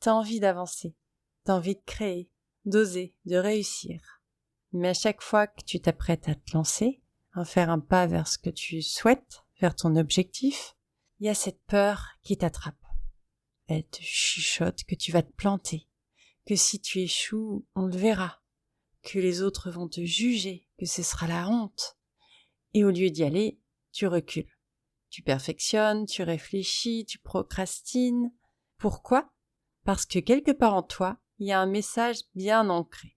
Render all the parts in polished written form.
T'as envie d'avancer, t'as envie de créer, d'oser, de réussir. Mais à chaque fois que tu t'apprêtes à te lancer, à faire un pas vers ce que tu souhaites, vers ton objectif, il y a cette peur qui t'attrape. Elle te chuchote que tu vas te planter, que si tu échoues, on le verra, que les autres vont te juger, que ce sera la honte. Et au lieu d'y aller, tu recules. Tu perfectionnes, tu réfléchis, tu procrastines. Pourquoi ? Parce que quelque part en toi, il y a un message bien ancré.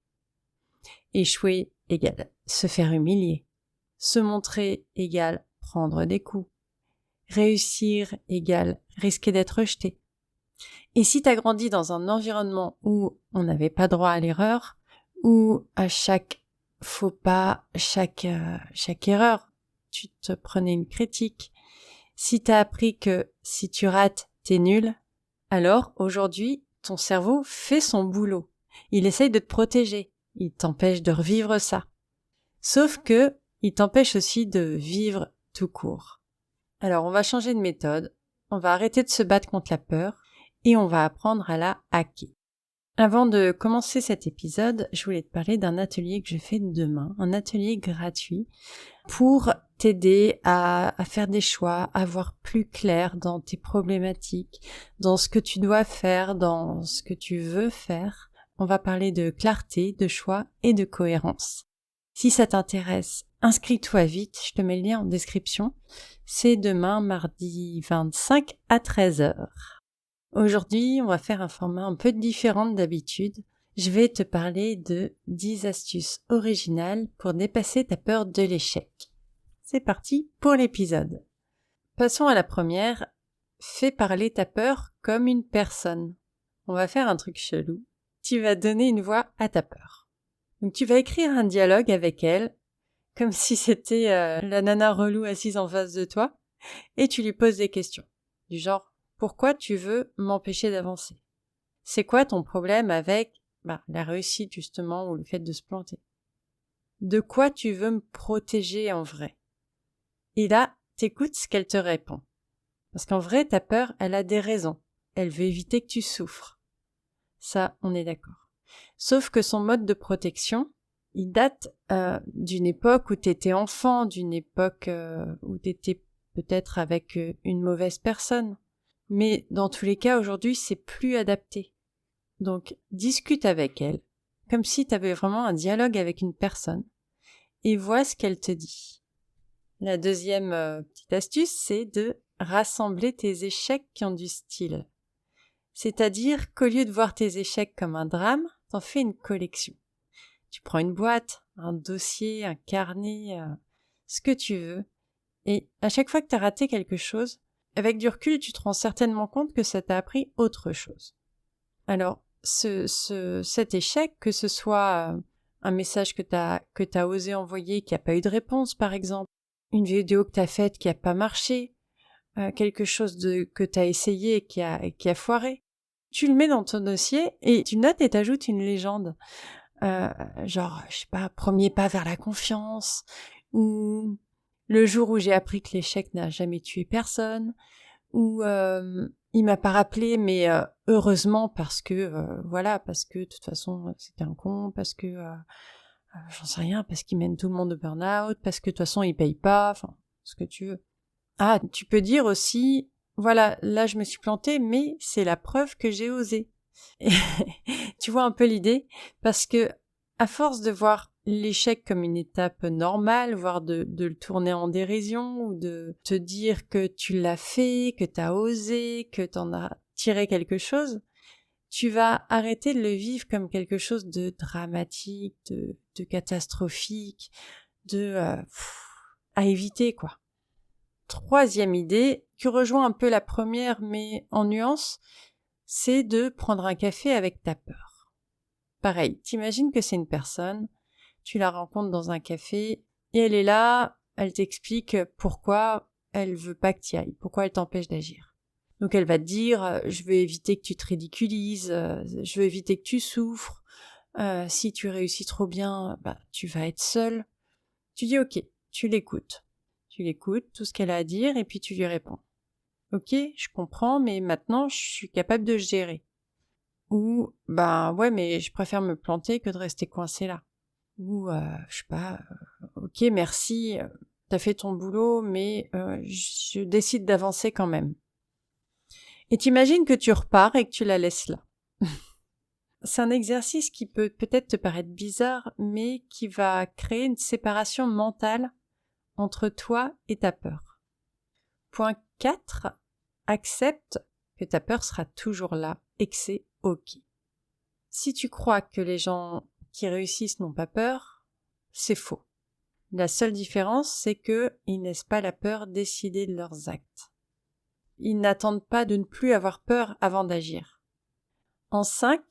Échouer égale se faire humilier. Se montrer égale prendre des coups. Réussir égale risquer d'être rejeté. Et si t'as grandi dans un environnement où on n'avait pas droit à l'erreur, où à chaque faux pas, chaque erreur, tu te prenais une critique, si t'as appris que si tu rates, t'es nul, alors aujourd'hui, ton cerveau fait son boulot. Il essaye de te protéger. Il t'empêche de revivre ça. Sauf que, il t'empêche aussi de vivre tout court. Alors, on va changer de méthode. On va arrêter de se battre contre la peur et on va apprendre à la hacker. Avant de commencer cet épisode, je voulais te parler d'un atelier que je fais demain, un atelier gratuit pour t'aider à faire des choix, à voir plus clair dans tes problématiques, dans ce que tu dois faire, dans ce que tu veux faire. On va parler de clarté, de choix et de cohérence. Si ça t'intéresse, inscris-toi vite, je te mets le lien en description. C'est demain, mardi 25 à 13h. Aujourd'hui, on va faire un format un peu différent d'habitude. Je vais te parler de 10 astuces originales pour dépasser ta peur de l'échec. C'est parti pour l'épisode. Passons à la première. Fais parler ta peur comme une personne. On va faire un truc chelou. Tu vas donner une voix à ta peur. Donc tu vas écrire un dialogue avec elle, comme si c'était la nana relou assise en face de toi, et tu lui poses des questions. Du genre, pourquoi tu veux m'empêcher d'avancer ? C'est quoi ton problème avec la réussite justement ou le fait de se planter ? De quoi tu veux me protéger en vrai ? Et là, t'écoutes ce qu'elle te répond. Parce qu'en vrai, ta peur, elle a des raisons. Elle veut éviter que tu souffres. Ça, on est d'accord. Sauf que son mode de protection, il date d'une époque où t'étais enfant, d'une époque où t'étais peut-être avec une mauvaise personne. Mais dans tous les cas, aujourd'hui, c'est plus adapté. Donc, discute avec elle, comme si tu avais vraiment un dialogue avec une personne, et vois ce qu'elle te dit. La deuxième petite astuce, c'est de rassembler tes échecs qui ont du style. C'est-à-dire qu'au lieu de voir tes échecs comme un drame, t'en fais une collection. Tu prends une boîte, un dossier, un carnet, ce que tu veux, et à chaque fois que tu as raté quelque chose, avec du recul, tu te rends certainement compte que ça t'a appris autre chose. Alors, cet échec, que ce soit un message que t'as osé envoyer qui n'a pas eu de réponse, par exemple, une vidéo que t'as faite qui n'a pas marché, quelque chose que t'as essayé et qui a foiré, tu le mets dans ton dossier et tu notes et t'ajoutes une légende. Genre, je sais pas, premier pas vers la confiance, ou le jour où j'ai appris que l'échec n'a jamais tué personne, ou il m'a pas rappelé, mais heureusement parce que parce que de toute façon c'était un con, parce que j'en sais rien, parce qu'il mène tout le monde au burn-out, parce que de toute façon il paye pas, enfin ce que tu veux. Ah, tu peux dire aussi, voilà, là je me suis plantée, mais c'est la preuve que j'ai osé. Et tu vois un peu l'idée, parce que à force de voir l'échec comme une étape normale, voire de le tourner en dérision, ou de te dire que tu l'as fait, que t'as osé, que t'en as tiré quelque chose, tu vas arrêter de le vivre comme quelque chose de dramatique, de catastrophique, à éviter, quoi. Troisième idée, qui rejoint un peu la première, mais en nuance, c'est de prendre un café avec ta peur. Pareil, t'imagines que c'est une personne, tu la rencontres dans un café, et elle est là, elle t'explique pourquoi elle veut pas que tu y ailles, pourquoi elle t'empêche d'agir. Donc elle va te dire, je veux éviter que tu te ridiculises, je veux éviter que tu souffres, si tu réussis trop bien, tu vas être seule. Tu dis ok, tu l'écoutes, tout ce qu'elle a à dire, et puis tu lui réponds. Ok, je comprends, mais maintenant je suis capable de gérer. Ou, ouais, mais je préfère me planter que de rester coincé là. Ou, je sais pas, ok, merci, t'as fait ton boulot, mais je décide d'avancer quand même. Et t'imagines que tu repars et que tu la laisses là. C'est un exercice qui peut peut-être te paraître bizarre, mais qui va créer une séparation mentale entre toi et ta peur. Point 4. Accepte que ta peur sera toujours là et que c'est ok. Si tu crois que les gens qui réussissent n'ont pas peur, c'est faux. La seule différence, c'est qu'ils ne laissent pas la peur décider de leurs actes. Ils n'attendent pas de ne plus avoir peur avant d'agir. En 5,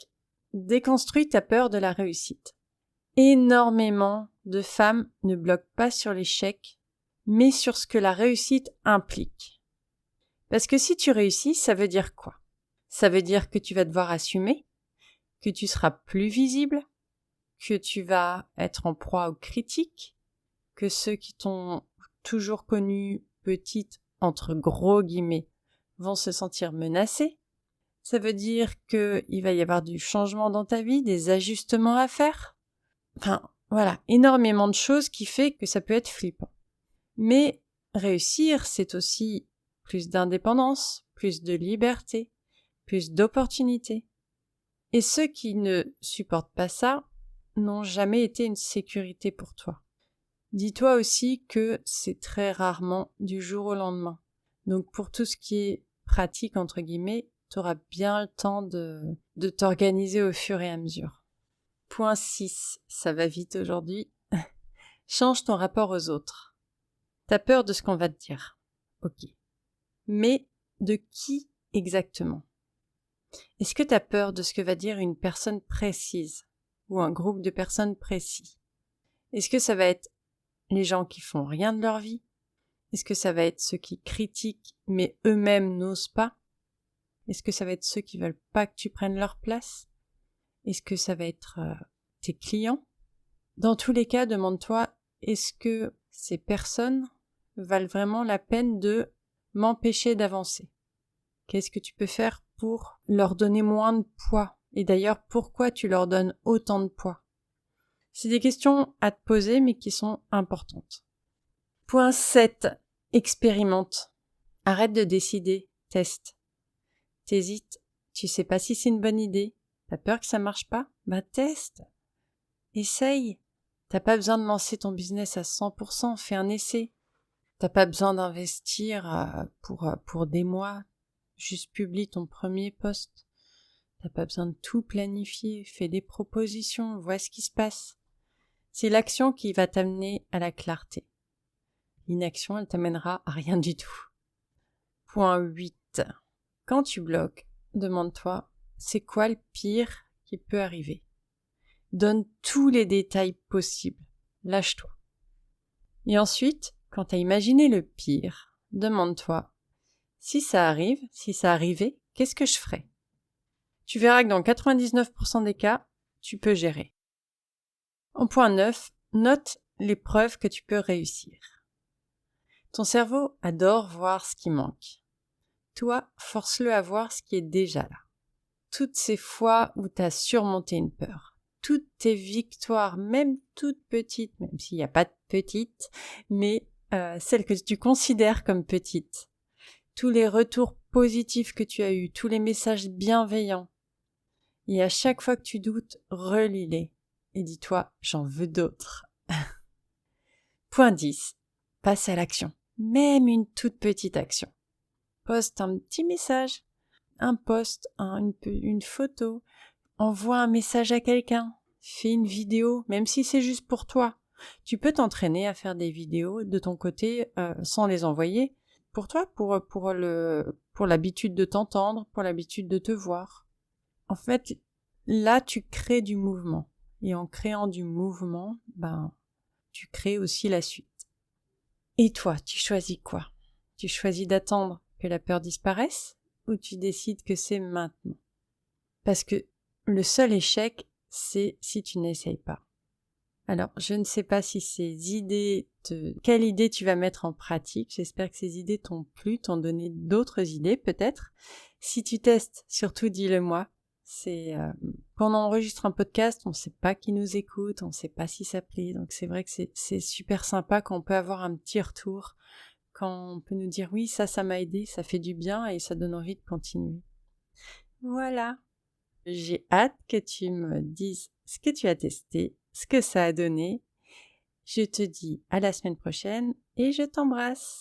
déconstruis ta peur de la réussite. Énormément de femmes ne bloquent pas sur l'échec, mais sur ce que la réussite implique. Parce que si tu réussis, ça veut dire quoi? Ça veut dire que tu vas devoir assumer, que tu seras plus visible, que tu vas être en proie aux critiques, que ceux qui t'ont toujours connue petite, entre gros guillemets, vont se sentir menacés. Ça veut dire qu'il va y avoir du changement dans ta vie, des ajustements à faire. Enfin, voilà, énormément de choses qui fait que ça peut être flippant. Mais réussir, c'est aussi plus d'indépendance, plus de liberté, plus d'opportunités. Et ceux qui ne supportent pas ça n'ont jamais été une sécurité pour toi. Dis-toi aussi que c'est très rarement du jour au lendemain. Donc pour tout ce qui est pratique, entre guillemets, tu auras bien le temps de t'organiser au fur et à mesure. Point 6, ça va vite aujourd'hui. Change ton rapport aux autres. T'as peur de ce qu'on va te dire. Ok. Mais de qui exactement? Est-ce que t'as peur de ce que va dire une personne précise ou un groupe de personnes précis? Est-ce que ça va être les gens qui font rien de leur vie? Est-ce que ça va être ceux qui critiquent mais eux-mêmes n'osent pas? Est-ce que ça va être ceux qui veulent pas que tu prennes leur place? Est-ce que ça va être tes clients? Dans tous les cas, demande-toi, est-ce que ces personnes valent vraiment la peine de m'empêcher d'avancer? Qu'est-ce que tu peux faire pour leur donner moins de poids? Et d'ailleurs, pourquoi tu leur donnes autant de poids? C'est des questions à te poser, mais qui sont importantes. Point 7. Expérimente. Arrête de décider. Teste. T'hésites. Tu sais pas si c'est une bonne idée. T'as peur que ça marche pas? Teste. Essaye. T'as pas besoin de lancer ton business à 100%. Fais un essai. T'as pas besoin d'investir pour des mois. Juste publie ton premier post. T'as pas besoin de tout planifier. Fais des propositions. Vois ce qui se passe. C'est l'action qui va t'amener à la clarté. L'inaction, elle t'amènera à rien du tout. Point 8. Quand tu bloques, demande-toi, c'est quoi le pire qui peut arriver? Donne tous les détails possibles. Lâche-toi. Et ensuite, quand tu as imaginé le pire, demande-toi, si ça arrive, si ça arrivait, qu'est-ce que je ferais? Tu verras que dans 99% des cas, tu peux gérer. En point 9, note les preuves que tu peux réussir. Ton cerveau adore voir ce qui manque. Toi, force-le à voir ce qui est déjà là. Toutes ces fois où tu as surmonté une peur, toutes tes victoires, même toutes petites, même s'il n'y a pas de petites, mais celles que tu considères comme petites, tous les retours positifs que tu as eus, tous les messages bienveillants, et à chaque fois que tu doutes, relis-les et dis-toi, j'en veux d'autres. Point 10. Passe à l'action. Même une toute petite action. Poste un petit message, un post, une photo, envoie un message à quelqu'un, fais une vidéo, même si c'est juste pour toi. Tu peux t'entraîner à faire des vidéos de ton côté sans les envoyer. Pour toi, pour l'habitude de t'entendre, pour l'habitude de te voir. En fait, là, tu crées du mouvement. Et en créant du mouvement, tu crées aussi la suite. Et toi, tu choisis quoi? Tu choisis d'attendre que la peur disparaisse ou tu décides que c'est maintenant? Parce que le seul échec, c'est si tu n'essayes pas. Alors, je ne sais pas si quelle idée tu vas mettre en pratique. J'espère que ces idées t'ont plu, t'ont donné d'autres idées peut-être. Si tu testes, surtout dis-le moi. Quand on enregistre un podcast, on ne sait pas qui nous écoute, on ne sait pas si ça plaît. Donc c'est vrai que c'est super sympa quand on peut avoir un petit retour, quand on peut nous dire oui, ça m'a aidé, ça fait du bien et ça donne envie de continuer. Voilà. J'ai hâte que tu me dises ce que tu as testé, ce que ça a donné. Je te dis à la semaine prochaine et je t'embrasse.